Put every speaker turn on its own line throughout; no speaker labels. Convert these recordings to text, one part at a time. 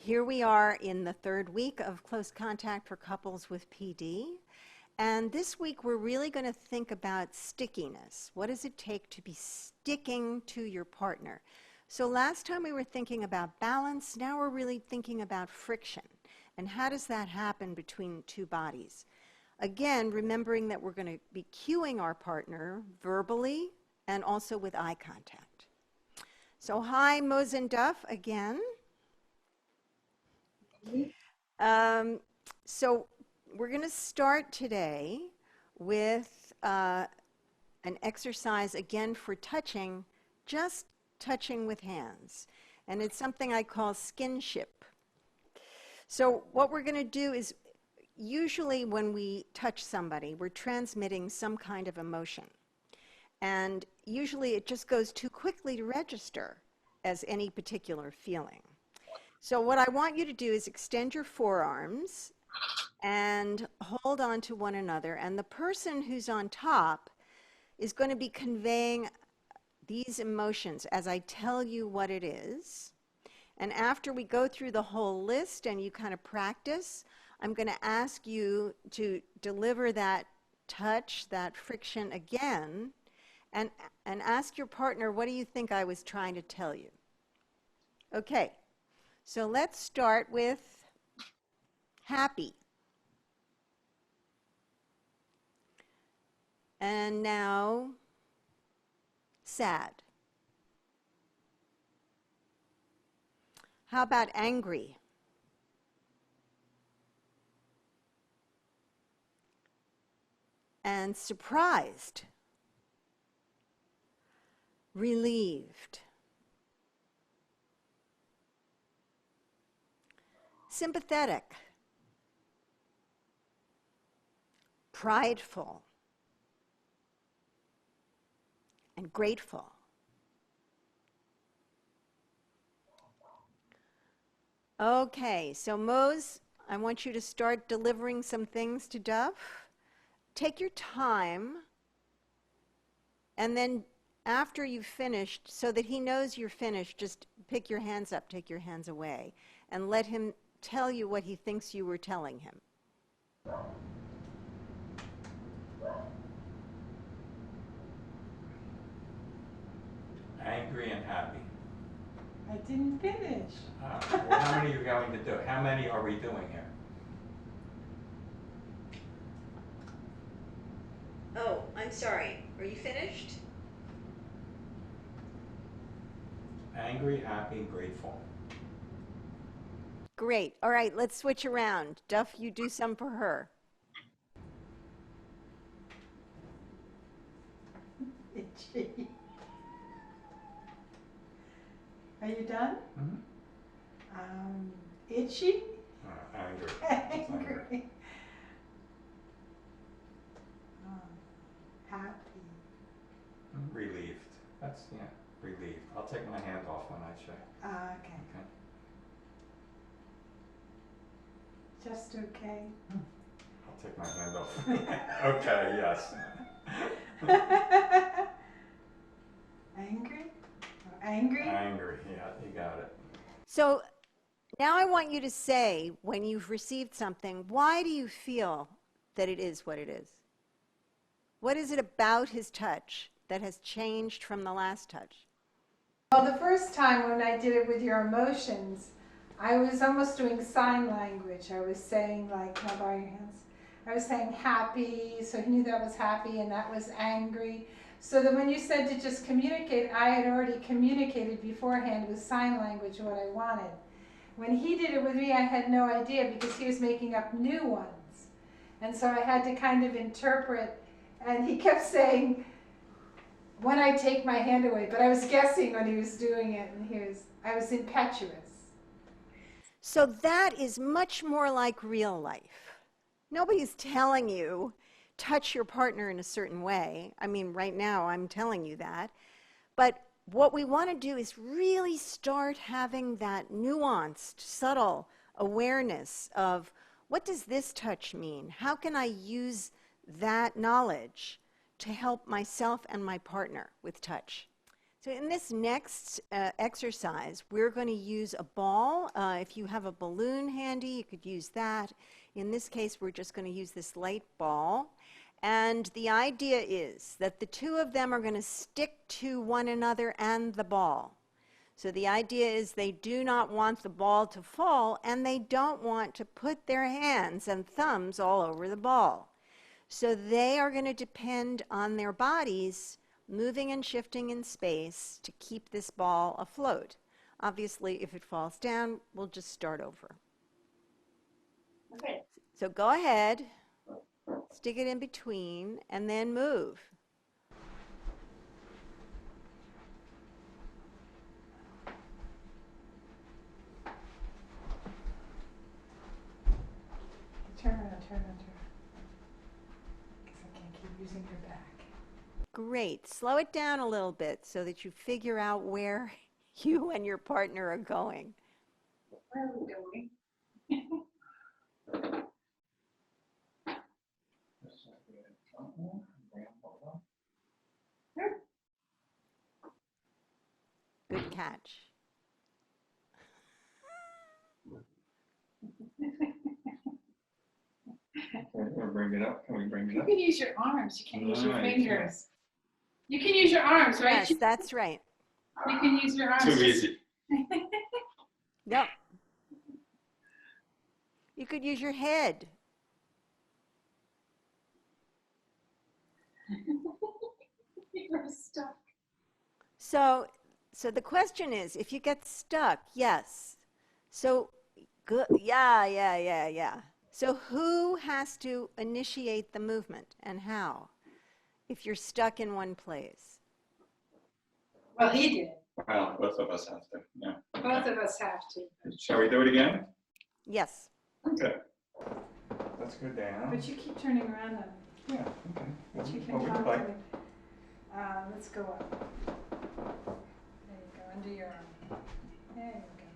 Here we are in the third week of Close Contact for Couples with PD. And this week we're really going to think about stickiness. What does it take to be sticking to your partner? So last time we were thinking about balance, now we're really thinking about friction. And how does that happen between two bodies? Again, remembering that we're going to be cueing our partner verbally and also with eye contact. So hi, Mose and Duff again. So we're going to start today with an exercise again for touching, just touching with hands. And it's something I call skinship. So what we're going to do is, usually when we touch somebody, we're transmitting some kind of emotion. And usually it just goes too quickly to register as any particular feeling. So what I want you to do is extend your forearms and hold on to one another. And the person who's on top is going to be conveying these emotions as I tell you what it is. And after we go through the whole list and you kind of practice, I'm going to ask you to deliver that touch, that friction again, and ask your partner, what do you think I was trying to tell you? Okay, so let's start with happy. And now sad. How about angry? And surprised? Relieved? Sympathetic? Prideful? And grateful? Okay, so Mose, I want you to start delivering some things to Duff. Take your time, and then after you've finished, so that he knows you're finished, just pick your hands up, take your hands away, and let him tell you what he thinks you were telling him.
Angry and happy.
I didn't finish.
Well, how many are you going to do? How many are we doing here?
Oh, I'm sorry. Are you finished?
Angry, happy, grateful.
Great. All right, let's switch around. Duff, you do some for her.
Itchy. Are you done?
Mm-hmm.
Itchy?
Angry.
Angry. Happy.
Relieved. That's, yeah, relieved. I'll take my hand off when I check.
Okay.
Okay.
Just okay.
I'll take my hand off. Okay, yes.
Angry? Angry?
Angry, yeah, you got it.
So now I want you to say, when you've received something, why do you feel that it is what it is? What is it about his touch that has changed from the last touch?
Well, the first time when I did it with your emotions, I was almost doing sign language. I was saying, like, now borrow your hands. I was saying happy, so he knew that was happy, and that was angry. So that when you said to just communicate, I had already communicated beforehand with sign language what I wanted. When he did it with me, I had no idea because he was making up new ones. And so I had to kind of interpret, and he kept saying, when I take my hand away, but I was guessing when he was doing it, and I was impetuous.
So that is much more like real life. Nobody's telling you, touch your partner in a certain way. I mean, right now I'm telling you that. But what we want to do is really start having that nuanced, subtle awareness of, what does this touch mean? How can I use that knowledge to help myself and my partner with touch? So in this next exercise, we're going to use a ball. If you have a balloon handy, you could use that. In this case, we're just going to use this light ball. And the idea is that the two of them are going to stick to one another and the ball. So the idea is they do not want the ball to fall, and they don't want to put their hands and thumbs all over the ball. So they are going to depend on their bodies moving and shifting in space to keep this ball afloat. Obviously, if it falls down, we'll just start over.
Okay.
So go ahead, stick it in between, and then move.
Turn around, turn around, turn around. Because I can't keep using your back.
Great. Slow it down a little bit so that you figure out where you and your partner are going.
Where are we going?
Good catch.
We'll bring it up. Can we bring it
You
up?
can use your arms. You can't use your
No, you
fingers. You can use your arms, right?
Yes, that's right.
You can use your arms.
Too easy.
No. You could use your head.
You're stuck.
So the question is, if you get stuck, yes. So good. Yeah. So who has to initiate the movement and how? If you're stuck in one place.
Well, he did.
Well, both of us have to. Yeah.
Both of us have to.
Shall we do it again?
Yes.
Okay. Let's go down.
But you keep turning around on me.
Yeah. Okay.
But you
Well,
can
we
talk
play.
to me. Let's go up. There you go, under your arm. There you go.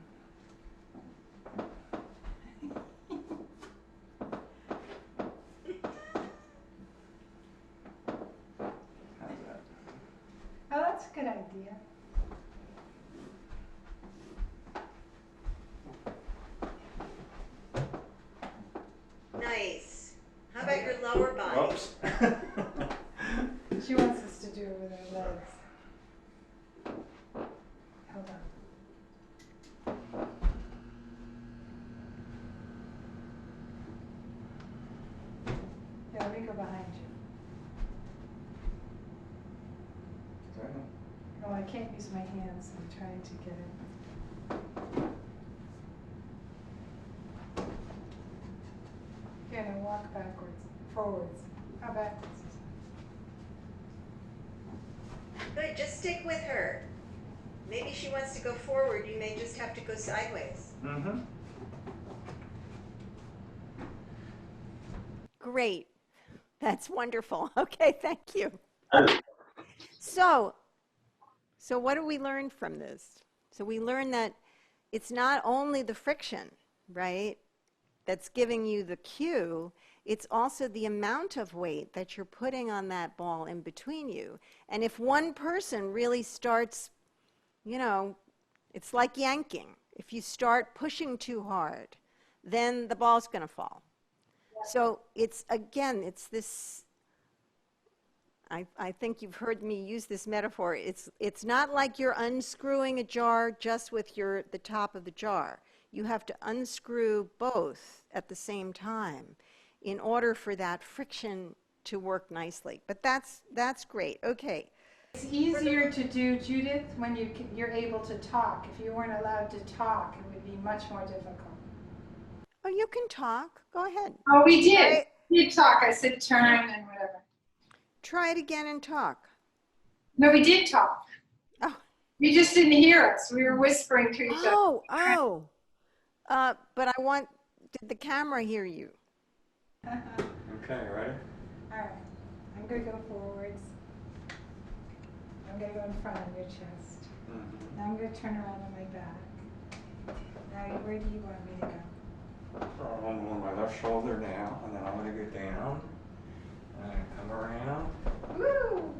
How's that?
Oh, that's a good idea.
Nice. How about your lower body?
Whoops.
She wants us to do it with her legs. Hold on. Yeah, let me go behind you. Oh, I can't use my hands. I'm trying to get it. Here, now walk backwards, forwards. How backwards?
Good, just stick with her. Maybe she wants to go forward. You may just have to go sideways.
Mm-hmm.
Great. That's wonderful. Okay, thank you. So what do we learn from this? So we learn that it's not only the friction, right, that's giving you the cue, it's also the amount of weight that you're putting on that ball in between you. And if one person really starts, you know, it's like yanking. If you start pushing too hard, then the ball's going to fall. So it's, again, it's this, I think you've heard me use this metaphor. It's not like you're unscrewing a jar just with the top of the jar. You have to unscrew both at the same time in order for that friction to work nicely. But that's great. Okay.
It's easier to do, Judith, when you're able to talk. If you weren't allowed to talk, it would be much more difficult.
Oh, you can talk. Go ahead.
Oh, we did.
Right.
We did talk. I said turn and whatever.
Try it again and talk.
No, we did talk.
Oh.
You just didn't hear us. We were whispering to each other.
Oh. But did the camera hear you?
Okay, ready?
All right. I'm going to go forwards. I'm going to go in front of your chest.
Mm-hmm.
Now I'm going to turn around on my back. Now, where do you want me to go?
On my left shoulder now, and then I'm going to go down and come around.
Woo!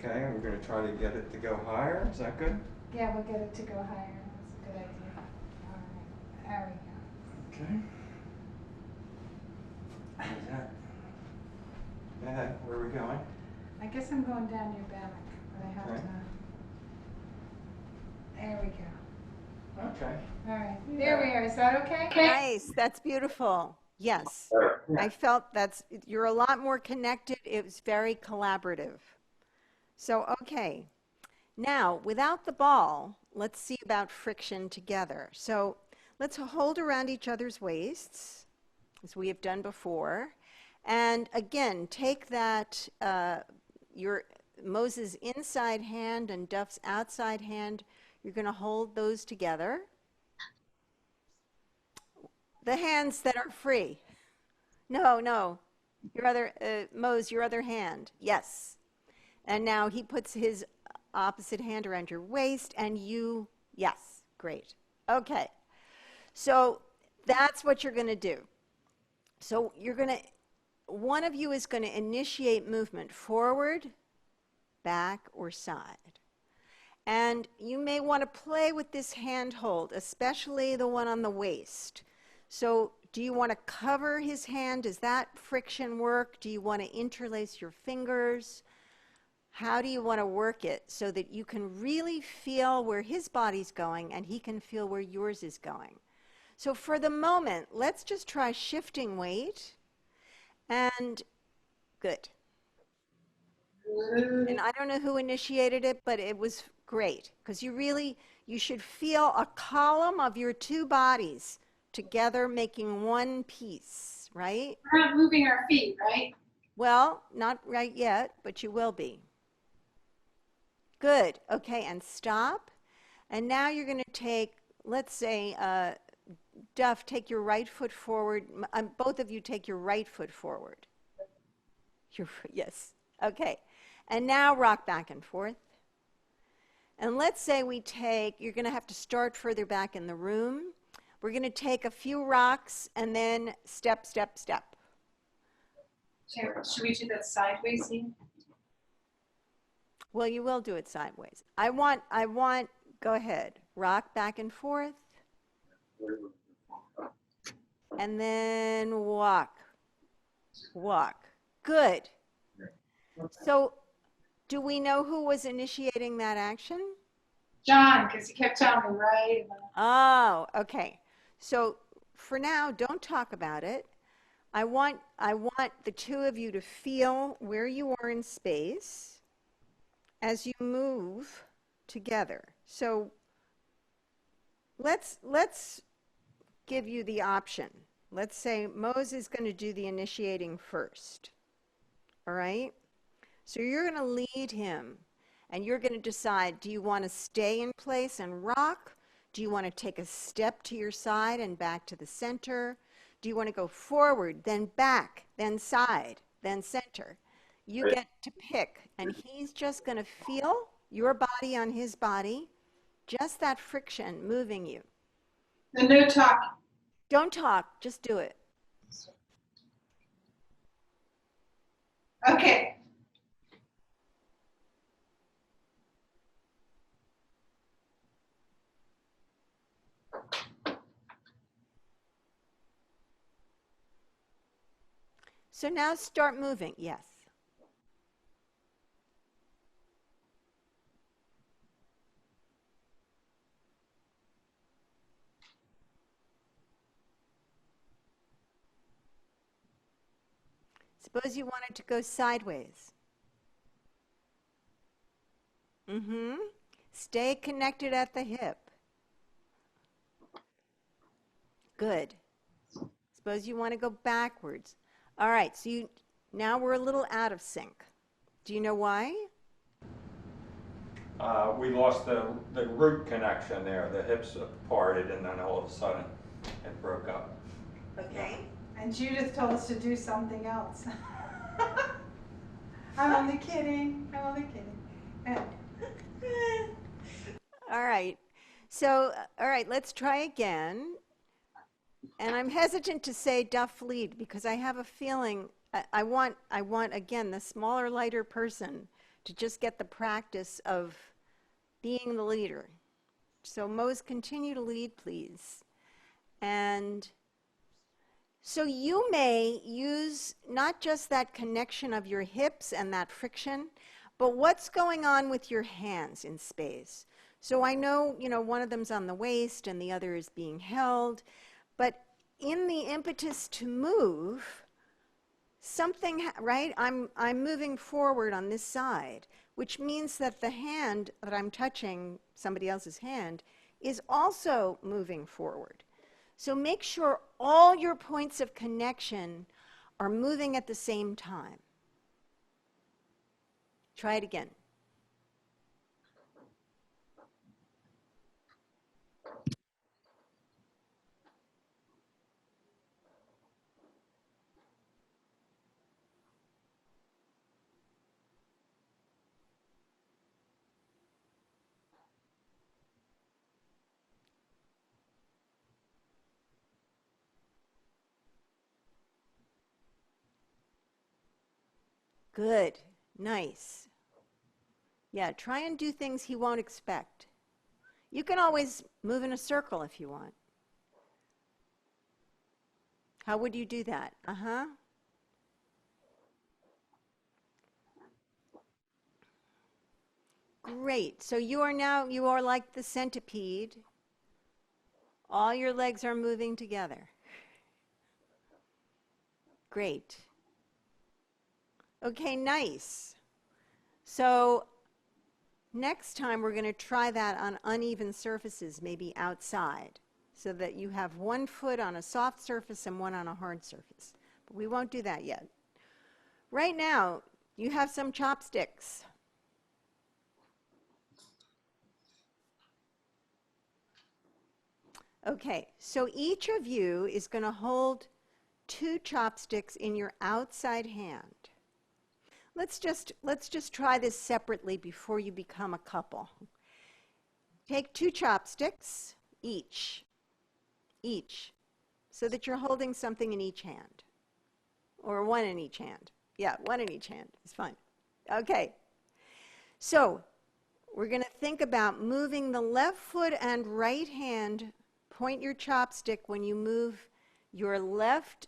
Okay, we're going to try to get it to go higher. Is that good?
Yeah, we'll get it to go higher. That's a good idea. All right, there we go.
Okay. Is that? Go ahead. Where are we going?
I guess I'm going down your back, but I have
Okay.
to. There we go.
Okay.
All right, there we are. Is that okay?
Nice, that's beautiful. Yes, I felt you're a lot more connected. It was very collaborative. So, okay. Now, without the ball, let's see about friction together. So let's hold around each other's waists, as we have done before. And again, take that, your Moses' inside hand and Duff's outside hand. You're going to hold those together. The hands that are free. No. Your other, Mose, your other hand. Yes. And now he puts his opposite hand around your waist and you, yes, great. Okay. So that's what you're going to do. So one of you is going to initiate movement forward, back, or side. And you may want to play with this hand hold, especially the one on the waist. So do you want to cover his hand? Does that friction work? Do you want to interlace your fingers? How do you want to work it so that you can really feel where his body's going and he can feel where yours is going? So for the moment, let's just try shifting weight. And good. And I don't know who initiated it, but it was great because you should feel a column of your two bodies together making one piece, right?
We're not moving our feet, right?
Well, not right yet, but you will be. Good. Okay, and stop. And now you're going to take, let's say, Duff, take your right foot forward. Both of you take your right foot forward. Yes. Okay. And now rock back and forth. And let's say you're going to have to start further back in the room. We're going to take a few rocks and then step, step, step.
Should we do that sideways?
Well, you will do it sideways. Go ahead. Rock back and forth. And then walk. Walk. Good. So, do we know who was initiating that action?
John, because he kept telling me, right?
Oh, okay. So, for now, don't talk about it. I want the two of you to feel where you are in space as you move together. So, let's give you the option. Let's say Mose is going to do the initiating first. All right? So you're going to lead him, and you're going to decide, do you want to stay in place and rock? Do you want to take a step to your side and back to the center? Do you want to go forward, then back, then side, then center? You get to pick, and he's just going to feel your body on his body, just that friction moving you.
And no talking.
Don't talk, just do it.
Okay.
So now start moving, yes. Suppose you wanted to go sideways. Stay connected at the hip. Good. Suppose you want to go backwards. All right, so now we're a little out of sync. Do you know why?
We lost the root connection there. The hips parted, and then all of a sudden it broke up.
Okay.
And Judith told us to do something else. I'm only kidding.
All right. So, all right, let's try again. And I'm hesitant to say Duff lead because I have a feeling I want again the smaller, lighter person to just get the practice of being the leader. So Mose, continue to lead, please. And so you may use not just that connection of your hips and that friction, but what's going on with your hands in space. So I know, one of them's on the waist and the other is being held, but in the impetus to move, something, right? I'm moving forward on this side, which means that the hand that I'm touching, somebody else's hand, is also moving forward. So make sure all your points of connection are moving at the same time. Try it again. Good. Nice. Yeah, try and do things he won't expect. You can always move in a circle if you want. How would you do that? Uh-huh. Great. So you are like the centipede. All your legs are moving together. Great. Okay, nice. So next time we're going to try that on uneven surfaces, maybe outside, so that you have one foot on a soft surface and one on a hard surface. But we won't do that yet. Right now, you have some chopsticks. Okay, so each of you is going to hold 2 chopsticks in your outside hand. Let's just try this separately before you become a couple. Take 2 chopsticks, each, so that you're holding something in each hand. Or one in each hand. Yeah, one in each hand is fine. Okay, so we're going to think about moving the left foot and right hand. Point your chopstick when you move your left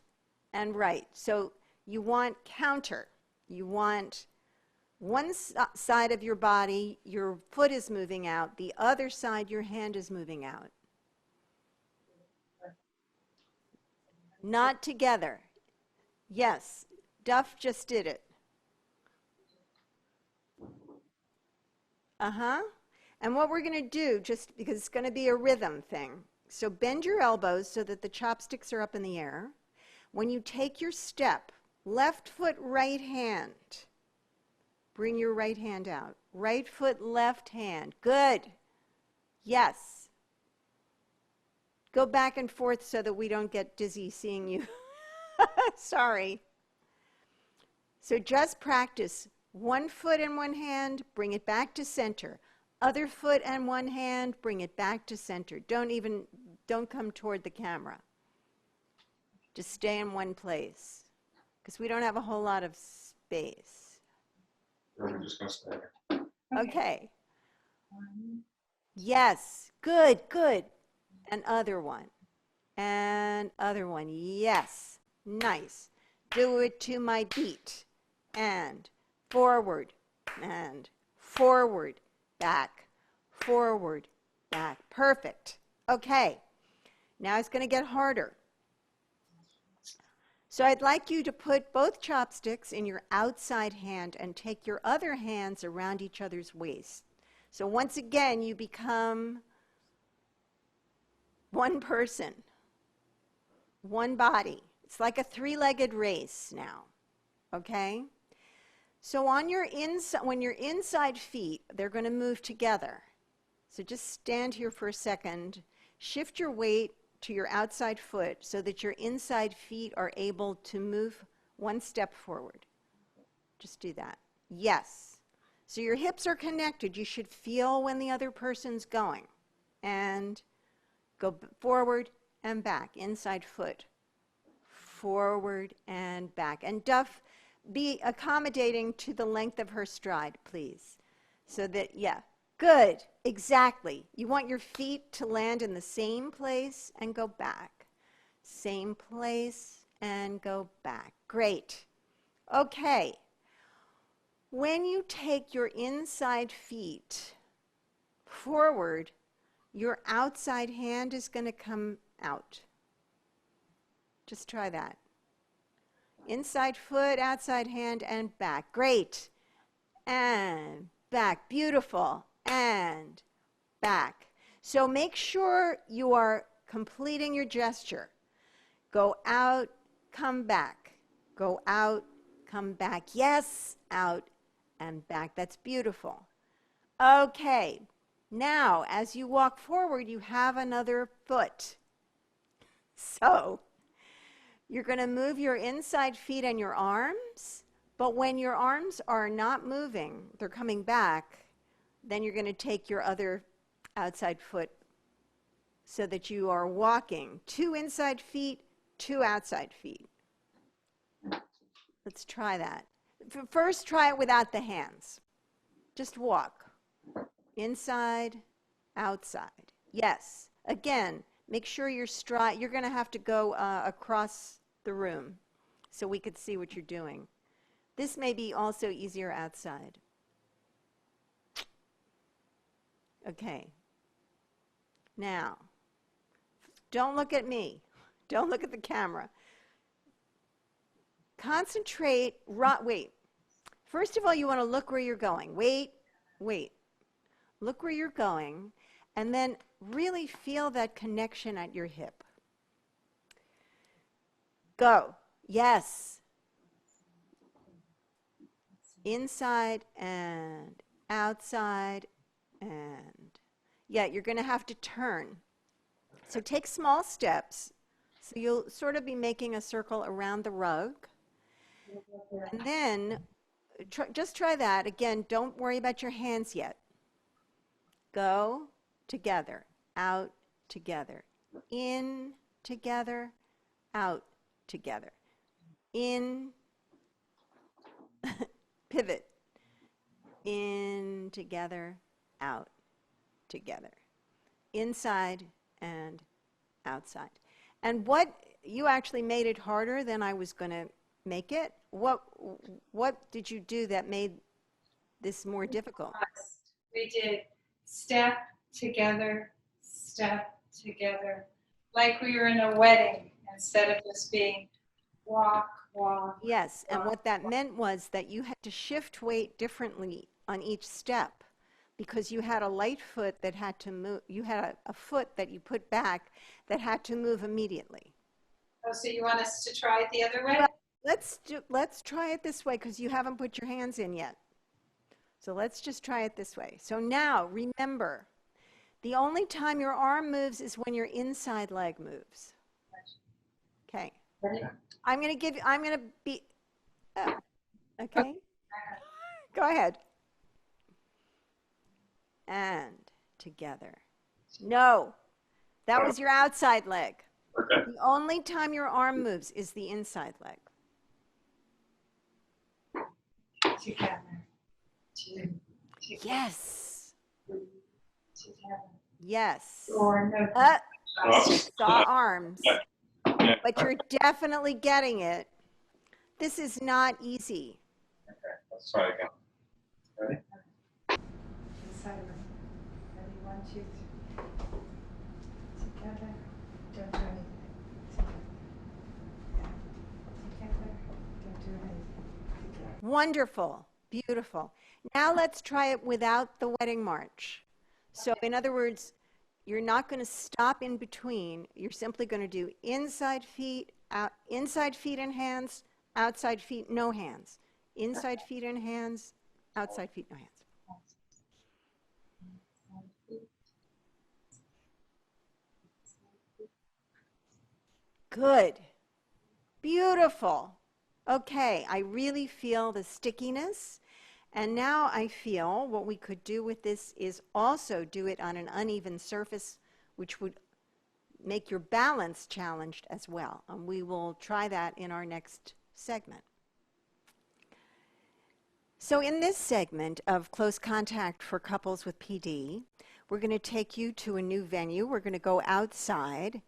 and right. So you want counter. You want one side of your body, your foot is moving out. The other side, your hand is moving out. Not together. Yes, Duff just did it. Uh-huh. And what we're going to do, just because it's going to be a rhythm thing, so bend your elbows so that the chopsticks are up in the air. When you take your step, left foot, right hand. Bring your right hand out. Right foot, left hand. Good. Yes. Go back and forth so that we don't get dizzy seeing you. Sorry. So just practice. One foot in one hand, bring it back to center. Other foot and one hand, bring it back to center. Don't come toward the camera. Just stay in one place, because we don't have a whole lot of space.
We're just going to stay there.
Okay. Yes. Good, good. And other one. And other one. Yes. Nice. Do it to my beat. And forward. And forward. Back. Forward. Back. Perfect. Okay. Now it's going to get harder. So I'd like you to put both chopsticks in your outside hand and take your other hands around each other's waist. So once again, you become one person, one body. It's like a 3-legged race now, okay? So on your when your inside feet, they're going to move together. So just stand here for a second, shift your weight to your outside foot so that your inside feet are able to move one step forward. Just do that. Yes. So your hips are connected. You should feel when the other person's going. And go forward and back, inside foot. Forward and back. And Duff, be accommodating to the length of her stride, please. So that, yeah, good, exactly. You want your feet to land in the same place and go back. Same place and go back. Great. Okay. When you take your inside feet forward, your outside hand is going to come out. Just try that. Inside foot, outside hand, and back. Great. And back. Beautiful. And back. So make sure you are completing your gesture. Go out, come back. Go out, come back. Yes, out and back. That's beautiful. Okay. Now, as you walk forward, you have another foot. So, you're going to move your inside feet and your arms, but when your arms are not moving, they're coming back, then you're going to take your other outside foot so that you are walking 2 inside feet, 2 outside feet. Let's try that. First, try it without the hands. Just walk. Inside, outside. Yes. Again, make sure you're going to have to go across the room so we could see what you're doing. This may be also easier outside. Okay. Now, don't look at me. Don't look at the camera. Concentrate. Wait. First of all, you want to look where you're going. Wait. Look where you're going, and then really feel that connection at your hip. Go. Yes. Inside and outside and, yeah, you're going to have to turn. So take small steps. So you'll sort of be making a circle around the rug. And then just try that. Again, don't worry about your hands yet. Go together, out together, in together, out together, in, pivot, in together, out together, inside and outside. And what, you actually made it harder than I was going to make it. What did you do that made this more difficult?
We did step together, like we were in a wedding instead of just being walk, walk.
Yes, and what that meant was that you had to shift weight differently on each step because you had a light foot that had to move, you had a foot that you put back that had to move immediately.
Oh, so you want us to try it the other way?
Well, let's try it this way because you haven't put your hands in yet. So let's just try it this way. So now, remember, the only time your arm moves is when your inside leg moves. Okay. I'm going to be, okay? Go ahead. And together. No, that was your outside leg.
Okay.
The only time your arm moves is the inside leg.
Together. Together.
Yes.
Together.
Yes.
Or no.
Saw arms.
Yeah.
But you're definitely getting it. This is not easy.
Okay, let's try again. Ready?
Inside of it. Ready, 1, 2, 3. Together. Don't do anything. Together. Yeah. Together. Don't do anything. Together.
Wonderful. Beautiful. Now let's try it without the wedding march. So in other words, you're not going to stop in between. You're simply going to do inside feet and hands, outside feet, no hands. Inside feet and hands, outside feet, no hands. Good. Beautiful. Okay, I really feel the stickiness. And now I feel what we could do with this is also do it on an uneven surface, which would make your balance challenged as well. And we will try that in our next segment. So in this segment of Close Contact for Couples with PD, we're going to take you to a new venue. We're going to go outside,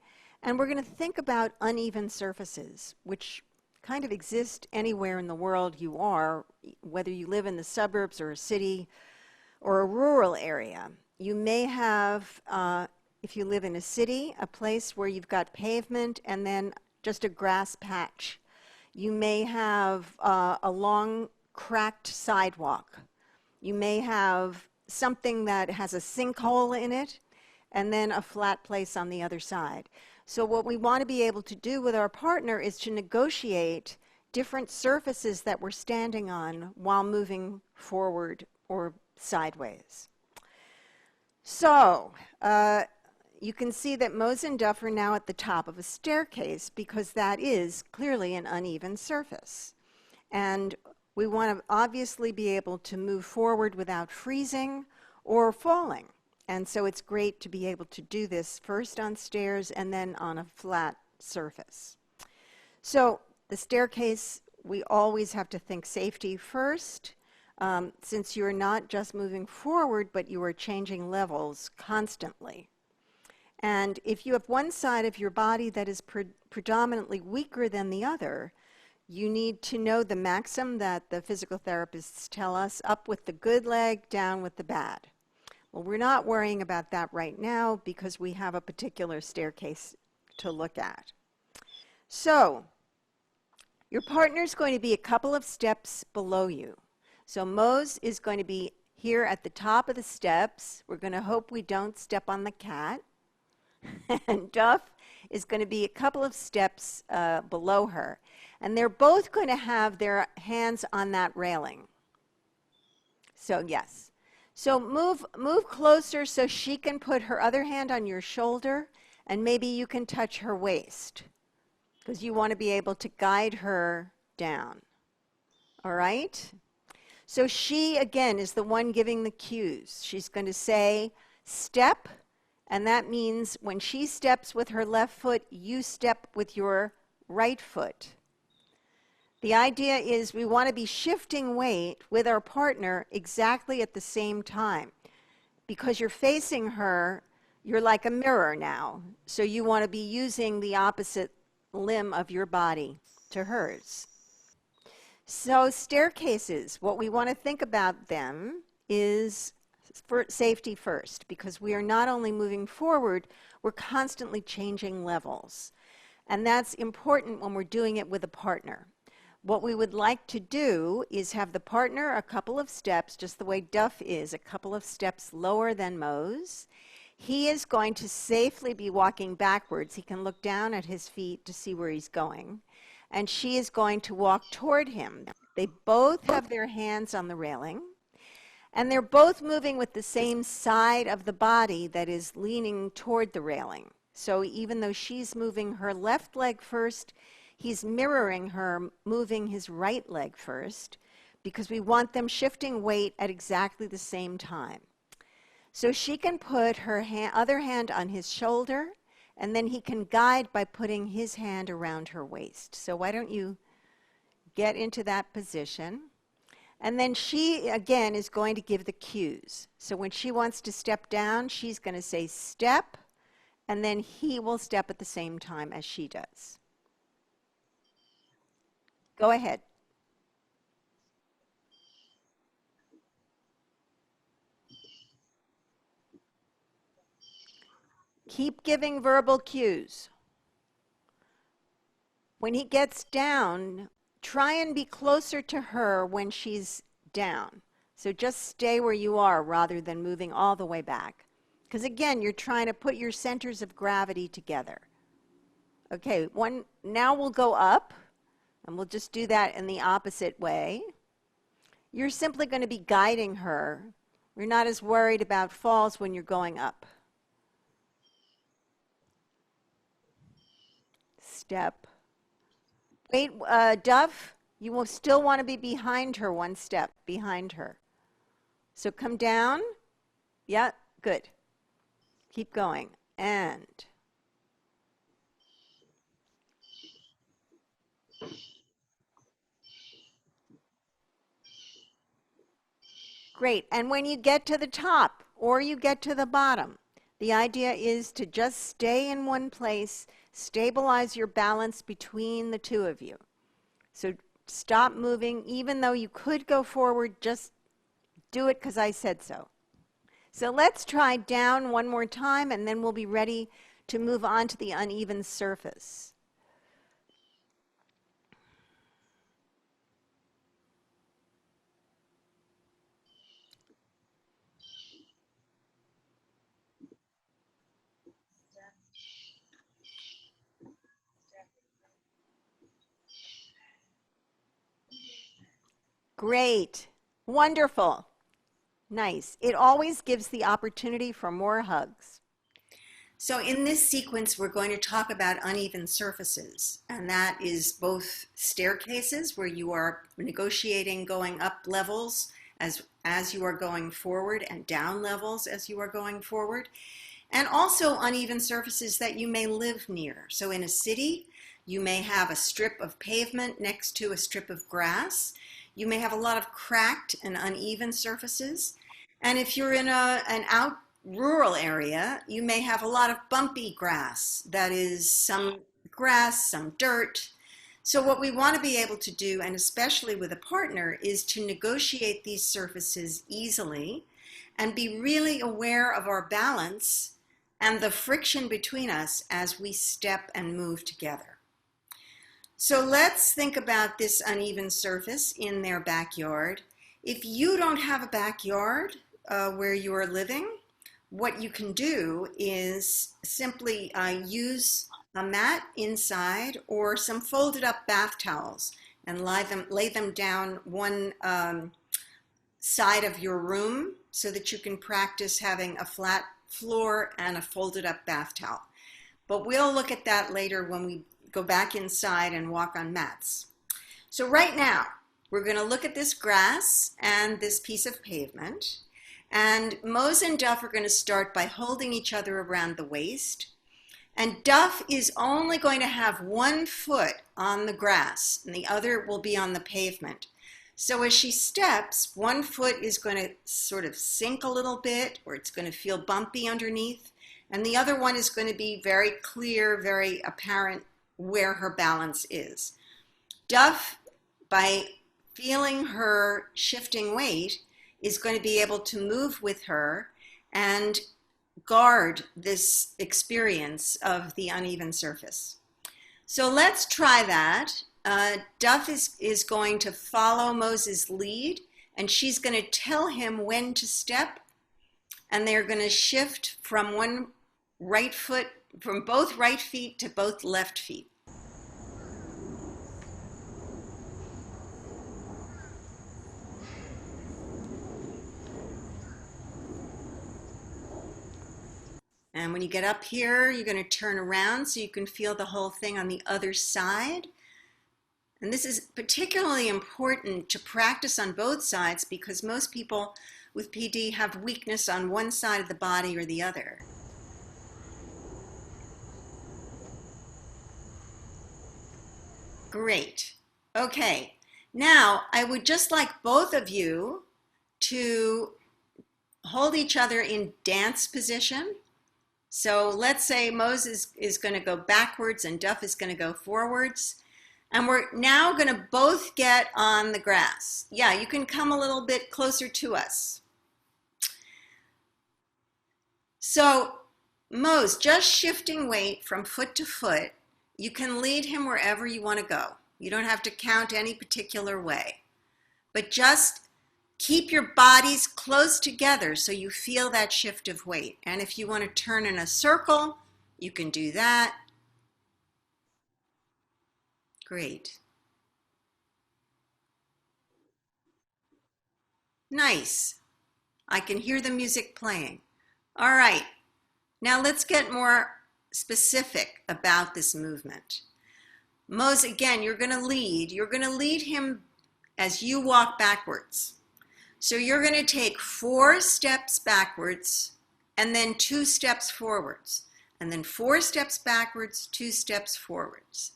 and we're going to think about uneven surfaces, which kind of exist anywhere in the world you are, whether you live in the suburbs or a city or a rural area. You may have, if you live in a city, a place where you've got pavement and then just a grass patch. You may have a long cracked sidewalk. You may have something that has a sinkhole in it and then a flat place on the other side. So what we want to be able to do with our partner is to negotiate different surfaces that we're standing on while moving forward or sideways. So you can see that Mose and Duff are now at the top of a staircase because that is clearly an uneven surface. And we want to obviously be able to move forward without freezing or falling. And so it's great to be able to do this first on stairs and then on a flat surface. So the staircase, we always have to think safety first, since you're not just moving forward, but you are changing levels constantly. And if you have one side of your body that is predominantly weaker than the other, you need to know the maxim that the physical therapists tell us: up with the good leg, down with the bad. Well, we're not worrying about that right now because we have a particular staircase to look at. So, your partner is going to be a couple of steps below you. So Mose is going to be here at the top of the steps. We're going to hope we don't step on the cat. And Duff is going to be a couple of steps below her. And they're both going to have their hands on that railing. So yes. So move closer so she can put her other hand on your shoulder, and maybe you can touch her waist, because you want to be able to guide her down. All right? So she, again, is the one giving the cues. She's going to say, step, and that means when she steps with her left foot, you step with your right foot. The idea is we want to be shifting weight with our partner exactly at the same time. Because you're facing her, you're like a mirror now. So you want to be using the opposite limb of your body to hers. So staircases, what we want to think about them is for safety first, because we are not only moving forward, we're constantly changing levels. And that's important when we're doing it with a partner. What we would like to do is have the partner a couple of steps, just the way Duff is, a couple of steps lower than Mose. He is going to safely be walking backwards. He can look down at his feet to see where he's going. And she is going to walk toward him. They both have their hands on the railing. And they're both moving with the same side of the body that is leaning toward the railing. So even though she's moving her left leg first, he's mirroring her moving his right leg first, because we want them shifting weight at exactly the same time. So she can put her other hand on his shoulder, and then he can guide by putting his hand around her waist. So why don't you get into that position? And then she, again, is going to give the cues. So when she wants to step down, she's going to say step, and then he will step at the same time as she does. Go ahead. Keep giving verbal cues. When he gets down, try and be closer to her when she's down. So just stay where you are rather than moving all the way back. Because again, you're trying to put your centers of gravity together. Okay, now we'll go up, and we'll just do that in the opposite way. You're simply going to be guiding her. You're not as worried about falls when you're going up. Step. Wait, Duff, you will still want to be behind her, one step behind her. So come down. Yeah, good. Keep going. And Great. And when you get to the top or you get to the bottom, the idea is to just stay in one place, stabilize your balance between the two of you. So stop moving. Even though you could go forward, just do it because I said so. So let's try down one more time, and then we'll be ready to move on to the uneven surface. Great. Wonderful. Nice. It always gives the opportunity for more hugs. So in this sequence, we're going to talk about uneven surfaces, and that is both staircases where you are negotiating going up levels as you are going forward and down levels as you are going forward, and also uneven surfaces that you may live near. So in a city, you may have a strip of pavement next to a strip of grass. You may have a lot of cracked and uneven surfaces. And if you're in an rural area, you may have a lot of bumpy grass. That is some grass, some dirt. So what we want to be able to do, and especially with a partner, is to negotiate these surfaces easily and be really aware of our balance and the friction between us as we step and move together. So let's think about this uneven surface in their backyard. If you don't have a backyard where you are living, what you can do is simply use a mat inside or some folded up bath towels and lay them down one side of your room so that you can practice having a flat floor and a folded up bath towel. But we'll look at that later when we go back inside and walk on mats. So right now, we're going to look at this grass and this piece of pavement. And Mose and Duff are going to start by holding each other around the waist. And Duff is only going to have one foot on the grass, and the other will be on the pavement. So as she steps, one foot is going to sort of sink a little bit, or it's going to feel bumpy underneath. And the other one is going to be very clear, very apparent where her balance is. Duff, by feeling her shifting weight, is going to be able to move with her and guard this experience of the uneven surface. So let's try that. Duff is going to follow Mose's lead, and she's going to tell him when to step, and they're going to shift from from both right feet to both left feet. And when you get up here, you're going to turn around so you can feel the whole thing on the other side. And this is particularly important to practice on both sides because most people with PD have weakness on one side of the body or the other. Great. Okay. Now, I would just like both of you to hold each other in dance position. So let's say Mose is going to go backwards and Duff is going to go forwards. And we're now going to both get on the grass. Yeah, you can come a little bit closer to us. So Mose, just shifting weight from foot to foot, you can lead him wherever you want to go. You don't have to count any particular way. But just keep your bodies close together so you feel that shift of weight. And if you want to turn in a circle, you can do that. Great. Nice. I can hear the music playing. All right. Now let's get more specific about this movement. Mose, again, you're going to lead. You're going to lead him as you walk backwards. So you're going to take 4 steps backwards and then 2 steps forwards. And then 4 steps backwards, 2 steps forwards.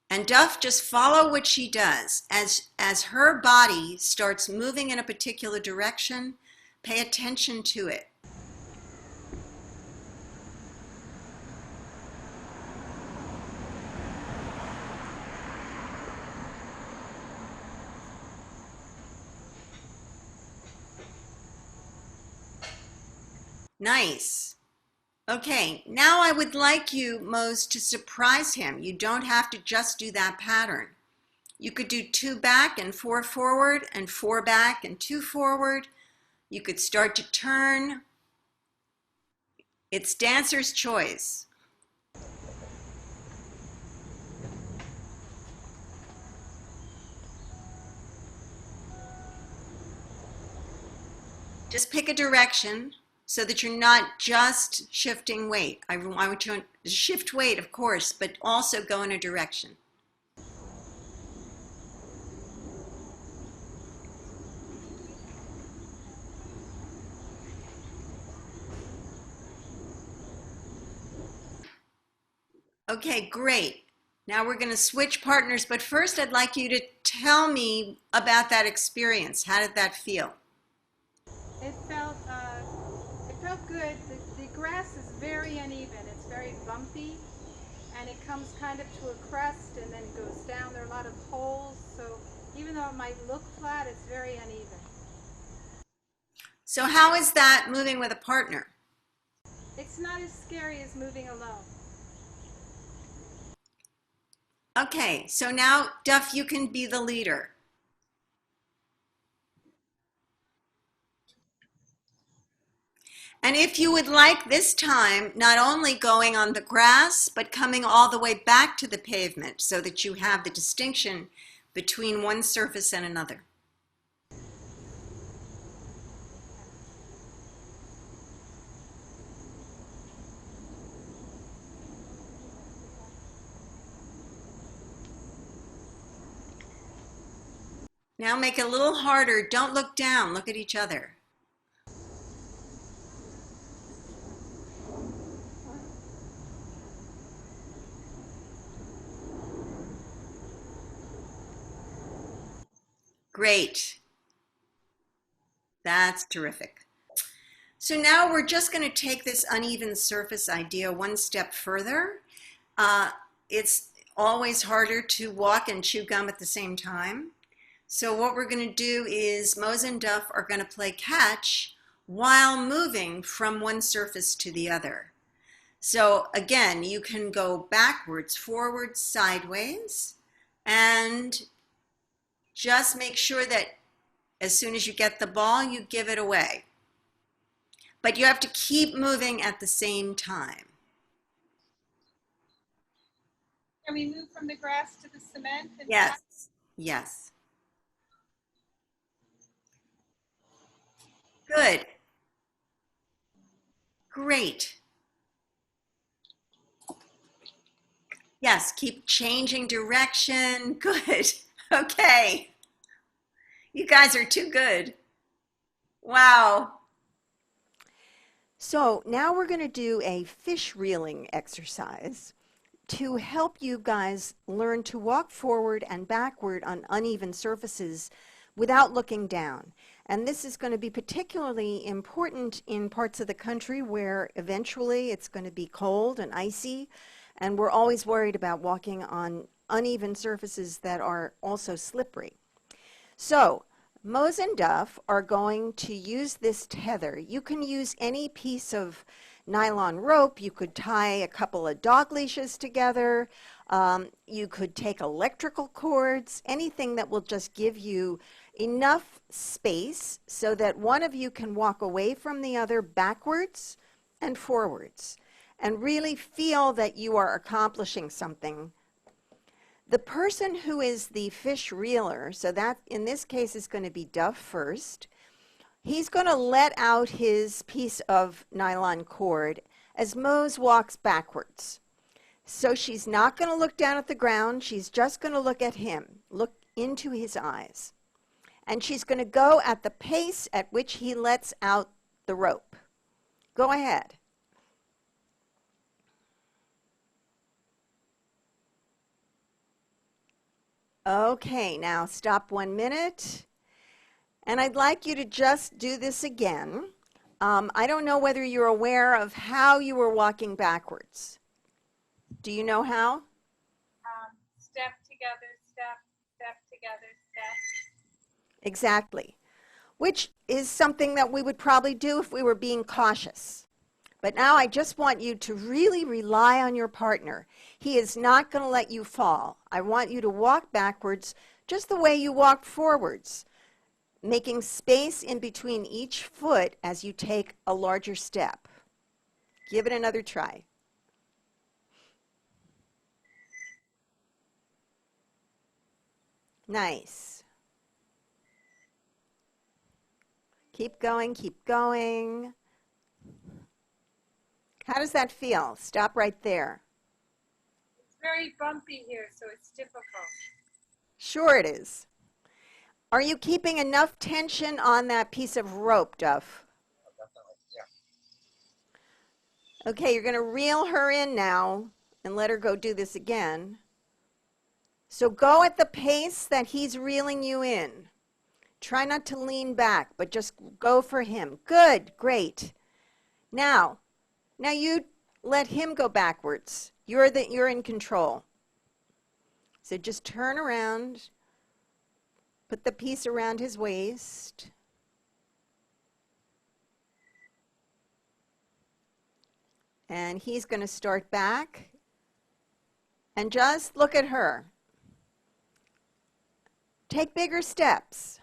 And Duff, just follow what she does. As her body starts moving in a particular direction, pay attention to it. Nice. Okay, now I would like you, Mose, to surprise him. You don't have to just do that pattern. You could do 2 back and 4 forward and 4 back and 2 forward. You could start to turn. It's dancer's choice. Just pick a direction so that you're not just shifting weight. I want you to shift weight, of course, but also go in a direction. Okay, great. Now we're going to switch partners, but first I'd like you to tell me about that experience. How did that feel?
It felt good. The grass is very uneven. It's very bumpy, and it comes kind of to a crest and then goes down. There are a lot of holes, so even though it might look flat, it's very uneven.
So how is that moving with a partner?
It's not as scary as moving alone.
Okay, so now, Duff, you can be the leader. And if you would like this time, not only going on the grass, but coming all the way back to the pavement so that you have the distinction between one surface and another. Now make it a little harder. Don't look down, look at each other. Great. That's terrific. So now we're just going to take this uneven surface idea one step further. It's always harder to walk and chew gum at the same time. So what we're going to do is Mose and Duff are going to play catch while moving from one surface to the other. So again, you can go backwards, forwards, sideways, and just make sure that as soon as you get the ball, you give it away. But you have to keep moving at the same time.
Can we move from the grass to the cement? And
Yes, yes. Good. Great. Yes, keep changing direction. Good. Okay. You guys are too good. Wow. So now we're going to do a fish reeling exercise to help you guys learn to walk forward and backward on uneven surfaces without looking down. And this is going to be particularly important in parts of the country where eventually it's going to be cold and icy, and we're always worried about walking on uneven surfaces that are also slippery. So Mose and Duff are going to use this tether. You can use any piece of nylon rope. You could tie a couple of dog leashes together. You could take electrical cords, anything that will just give you enough space so that one of you can walk away from the other backwards and forwards and really feel that you are accomplishing something. The person who is the fish reeler, so that in this case is going to be Duff first, he's going to let out his piece of nylon cord as Mose walks backwards. So she's not going to look down at the ground, she's just going to look at him, look into his eyes. And she's going to go at the pace at which he lets out the rope. Go ahead. Okay, now stop 1 minute. And I'd like you to just do this again. I don't know whether you're aware of how you were walking backwards. Do you know how?
Step together, step, step together, step.
Exactly. Which is something that we would probably do if we were being cautious. But now I just want you to really rely on your partner. He is not going to let you fall. I want you to walk backwards just the way you walked forwards, making space in between each foot as you take a larger step. Give it another try. Nice. Keep going, keep going. How does that feel? Stop right there.
It's very bumpy here, so it's difficult.
Sure it is. Are you keeping enough tension on that piece of rope, Duff? Okay, you're going to reel her in now and let her go do this again. So go at the pace that he's reeling you in. Try not to lean back, but just go for him. Good, great. Now you let him go backwards. You're in control. So just turn around, put the piece around his waist. And he's going to start back. And just look at her. Take bigger steps.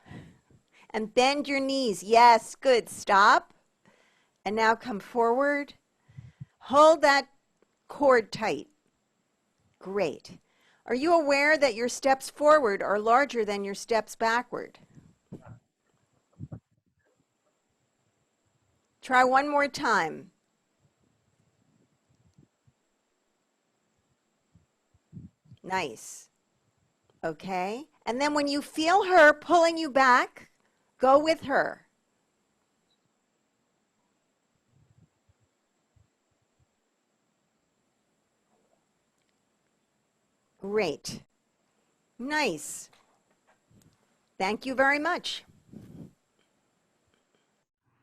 And bend your knees. Yes, good. Stop. And now come forward. Hold that cord tight. Great. Are you aware that your steps forward are larger than your steps backward? Try one more time. Nice. Okay. And then when you feel her pulling you back, go with her. Great. Nice. Thank you very much.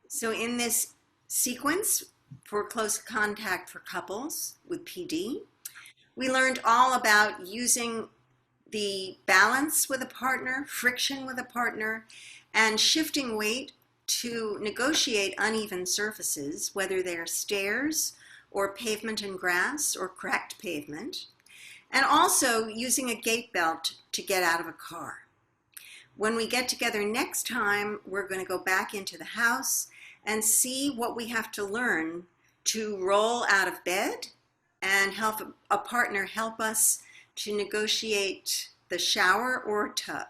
So in this sequence for close contact for couples with PD, we learned all about using the balance with a partner, friction with a partner, and shifting weight to negotiate uneven surfaces, whether they're stairs or pavement and grass or cracked pavement, and also using a gate belt to get out of a car. When we get together next time, we're going to go back into the house and see what we have to learn to roll out of bed and help a partner help us to negotiate the shower or tub.